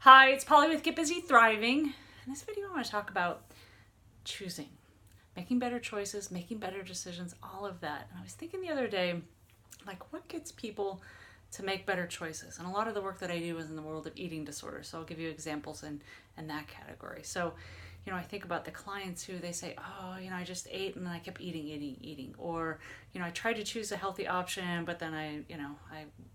Hi, it's Polly with Get Busy Thriving. In this video, I want to talk about choosing, making better choices, making better decisions, all of that. And I was thinking the other day, like, what gets people to make better choices? And a lot of the work that I do is in the world of eating disorders. So I'll give you examples in that category. So, I think about the clients who they say, oh, I just ate and then I kept eating. Or, I tried to choose a healthy option, but then I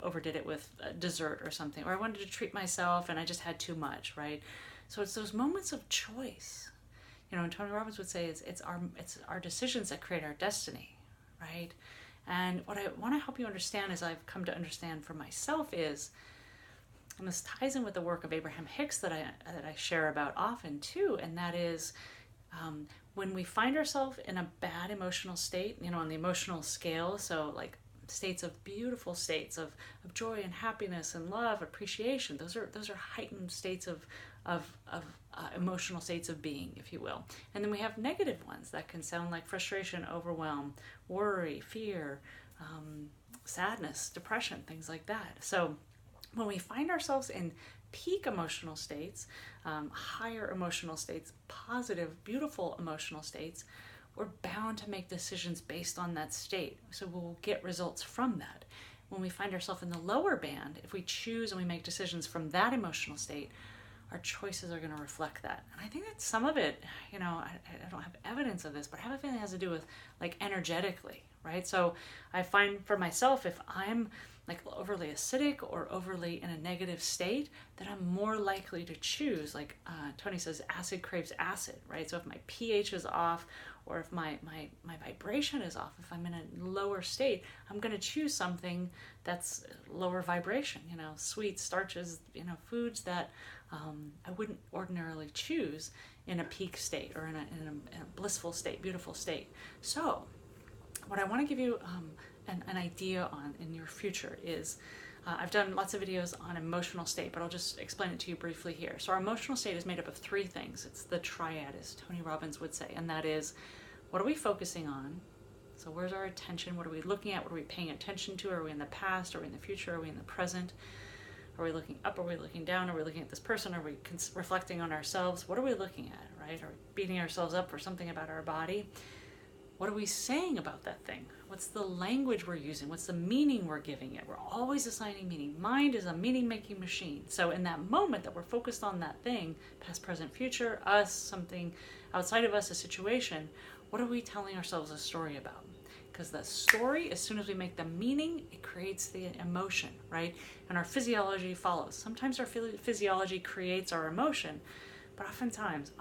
overdid it with dessert or something. Or I wanted to treat myself and I just had too much, right? So it's those moments of choice. And Tony Robbins would say it's our decisions that create our destiny, right? And what I want to help you understand, as I've come to understand for myself, is, and this ties in with the work of Abraham Hicks that I share about often too, and that is when we find ourselves in a bad emotional state, on the emotional scale, so like beautiful states of joy and happiness and love, appreciation. Those are heightened states of emotional states of being, if you will. And then we have negative ones that can sound like frustration, overwhelm, worry, fear, sadness, depression, things like that. So when we find ourselves in peak emotional states, higher emotional states, positive, beautiful emotional states, we're bound to make decisions based on that state. So we'll get results from that. When we find ourselves in the lower band, if we choose and we make decisions from that emotional state, our choices are going to reflect that. And I think that some of it, I don't have evidence of this, but I have a feeling it has to do with like energetically, right? So I find for myself, if I'm like overly acidic or overly in a negative state, that I'm more likely to choose, like Tony says, acid craves acid, right? So if my pH is off, or if my vibration is off, if I'm in a lower state, I'm going to choose something that's lower vibration, sweets, starches, foods that I wouldn't ordinarily choose in a peak state or in a blissful state, beautiful state. So what I want to give you an idea on in your future is, I've done lots of videos on emotional state, but I'll just explain it to you briefly here. So our emotional state is made up of three things. It's the triad, as Tony Robbins would say, and that is, what are we focusing on? So where's our attention? What are we looking at? What are we paying attention to? Are we in the past? Are we in the future? Are we in the present? Are we looking up? Are we looking down? Are we looking at this person? Are we reflecting on ourselves? What are we looking at, right? Are we beating ourselves up for something about our body? What are we saying about that thing? What's the language we're using? What's the meaning we're giving it? We're always assigning meaning. Mind is a meaning-making machine. So in that moment that we're focused on that thing, past, present, future, us, something outside of us, a situation, what are we telling ourselves a story about? Because the story, as soon as we make the meaning, it creates the emotion, right? And our physiology follows. Sometimes our physiology creates our emotion, but oftentimes,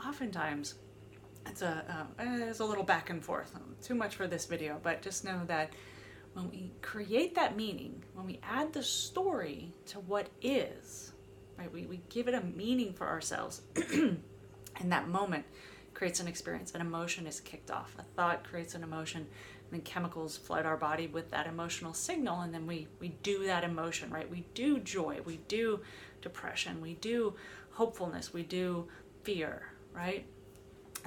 it's a little back and forth. Too much for this video, but just know that when we create that meaning, when we add the story to what is, right, we give it a meaning for ourselves. And that moment creates an experience. An emotion is kicked off. A thought creates an emotion, and then chemicals flood our body with that emotional signal, and then we do that emotion, right? We do joy, we do depression, we do hopefulness, we do fear, right?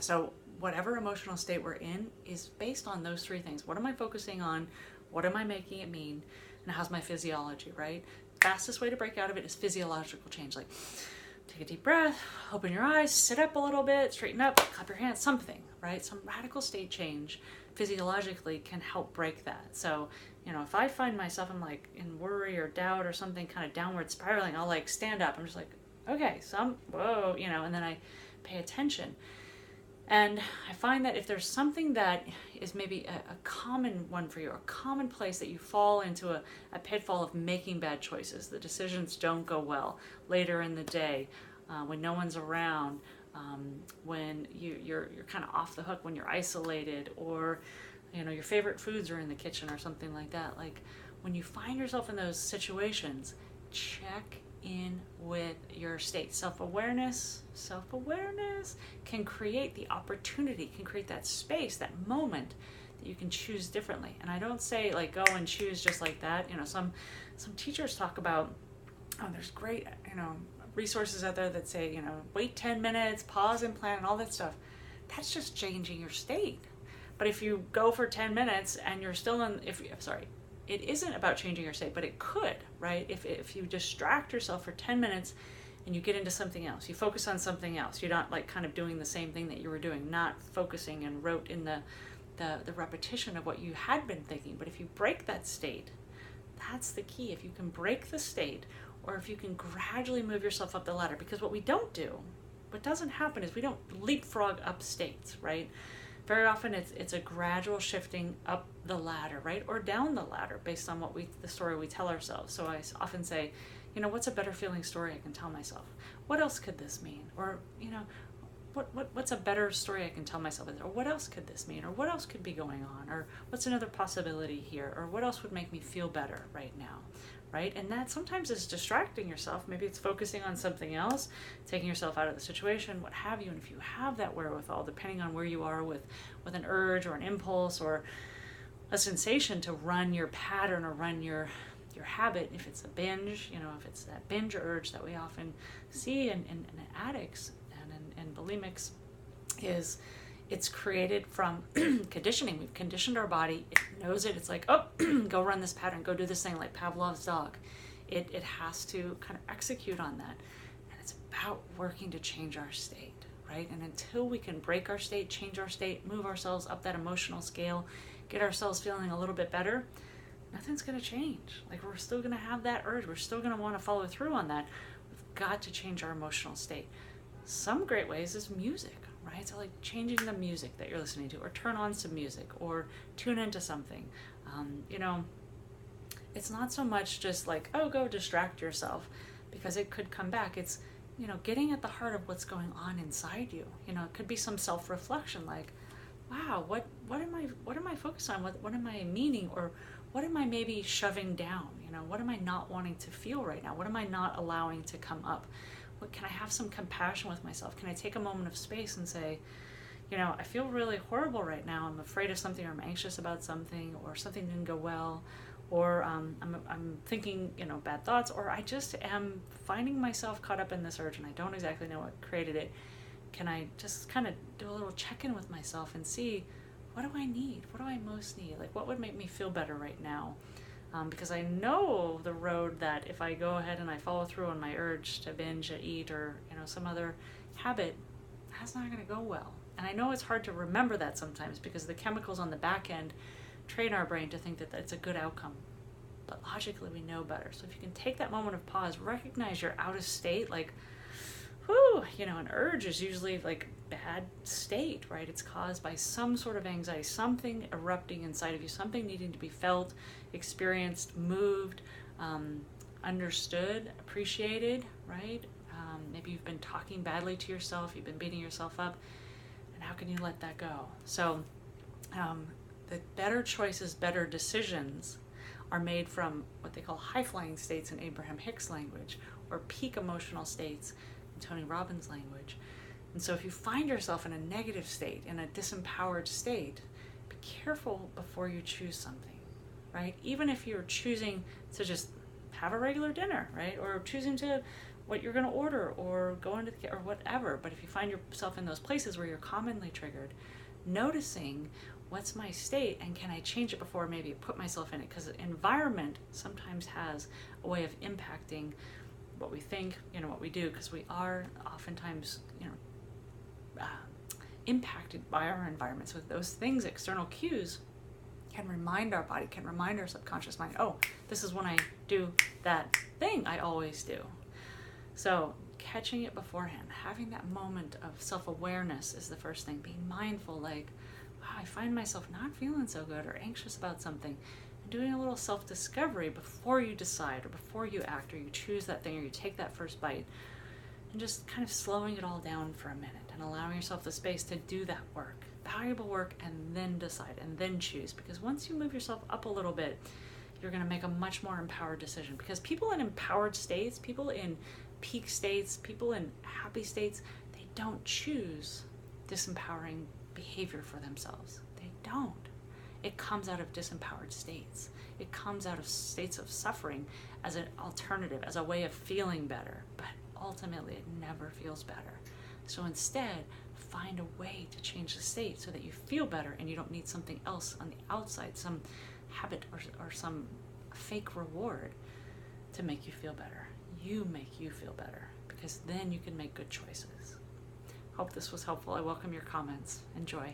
So whatever emotional state we're in is based on those three things. What am I focusing on? What am I making it mean? And how's my physiology, right? Fastest way to break out of it is physiological change. Like, take a deep breath, open your eyes, sit up a little bit, straighten up, clap your hands, something, right? Some radical state change physiologically can help break that. So, if I find myself in worry or doubt or something kind of downward spiraling, I'll like stand up. I'm just like, okay, whoa, and then I pay attention. And I find that if there's something that is maybe a common one for you, a common place that you fall into a pitfall of making bad choices, the decisions don't go well later in the day, when no one's around, when you're kind of off the hook, when you're isolated, or your favorite foods are in the kitchen or something like that. Like, when you find yourself in those situations, check in with your state. Self-awareness can create the opportunity, can create that space, that moment that you can choose differently. And I don't say like go and choose just like that. Some teachers talk about, there's great resources out there that say wait 10 minutes, pause and plan, and all that stuff. That's just changing your state. But if you go for 10 minutes and you're still it isn't about changing your state, but it could, right? If you distract yourself for 10 minutes and you get into something else. You focus on something else. You're not like kind of doing the same thing that you were doing, not focusing and rote in the repetition of what you had been thinking. But if you break that state, that's the key. If you can break the state, or if you can gradually move yourself up the ladder, because what we don't do, what doesn't happen is we don't leapfrog up states, right? Very often it's a gradual shifting up the ladder, right? Or down the ladder based on the story we tell ourselves. So I often say, what's a better feeling story I can tell myself? What else could this mean? Or, what's a better story I can tell myself? Or what else could this mean? Or what else could be going on? Or what's another possibility here? Or what else would make me feel better right now? Right? And that sometimes is distracting yourself. Maybe it's focusing on something else, taking yourself out of the situation, what have you. And if you have that wherewithal, depending on where you are with an urge or an impulse or a sensation to run your pattern or run your habit, if it's a binge, if it's that binge urge that we often see in addicts and bulimics, is it's created from conditioning. We've conditioned our body. It knows it. It's like, oh, go run this pattern, go do this thing, like Pavlov's dog. It has to kind of execute on that. And it's about working to change our state, right? And until we can break our state, change our state, move ourselves up that emotional scale, get ourselves feeling a little bit better, nothing's going to change. Like, we're still going to have that urge. We're still going to want to follow through on that. We've got to change our emotional state. Some great ways is music. Right? So like changing the music that you're listening to, or turn on some music, or tune into something. It's not so much just like, oh, go distract yourself, because it could come back. It's, getting at the heart of what's going on inside you. It could be some self-reflection, like, wow, what am I focused on? What am I meaning? Or what am I maybe shoving down? What am I not wanting to feel right now? What am I not allowing to come up? Can I have some compassion with myself? Can I take a moment of space and say, I feel really horrible right now. I'm afraid of something, or I'm anxious about something, or something didn't go well, or I'm thinking, bad thoughts, or I just am finding myself caught up in this urge and I don't exactly know what created it. Can I just kind of do a little check-in with myself and see, what do I need? What do I most need? Like, what would make me feel better right now? Because I know the road that if I go ahead and I follow through on my urge to binge, or eat, or some other habit, that's not going to go well. And I know it's hard to remember that sometimes, because the chemicals on the back end train our brain to think that that's a good outcome. But logically, we know better. So if you can take that moment of pause, recognize you're out of state, like, whew, an urge is usually like bad state, right? It's caused by some sort of anxiety, something erupting inside of you, something needing to be felt, experienced, moved, understood, appreciated, right? Maybe you've been talking badly to yourself, you've been beating yourself up, and how can you let that go? So the better choices, better decisions are made from what they call high-flying states in Abraham Hicks' language, or peak emotional states in Tony Robbins' language. And so if you find yourself in a negative state, in a disempowered state, be careful before you choose something, right? Even if you're choosing to just have a regular dinner, right? Or choosing to what you're going to order, or go into the or whatever. But if you find yourself in those places where you're commonly triggered, noticing what's my state and can I change it before maybe put myself in it? Because the environment sometimes has a way of impacting what we think, what we do, because we are oftentimes, impacted by our environment. So those things, external cues, can remind our body, can remind our subconscious mind, oh, this is when I do that thing I always do. So catching it beforehand, having that moment of self-awareness is the first thing. Being mindful, like, wow, I find myself not feeling so good or anxious about something. And doing a little self-discovery before you decide, or before you act, or you choose that thing, or you take that first bite. And just kind of slowing it all down for a minute and allowing yourself the space to do that work, valuable work, and then decide, and then choose. Because once you move yourself up a little bit, you're going to make a much more empowered decision. Because people in empowered states, people in peak states, people in happy states, they don't choose disempowering behavior for themselves. They don't. It comes out of disempowered states. It comes out of states of suffering as an alternative, as a way of feeling better. But ultimately, it never feels better. So instead, find a way to change the state so that you feel better and you don't need something else on the outside, some habit or some fake reward to make you feel better. You make you feel better, because then you can make good choices. Hope this was helpful. I welcome your comments. Enjoy.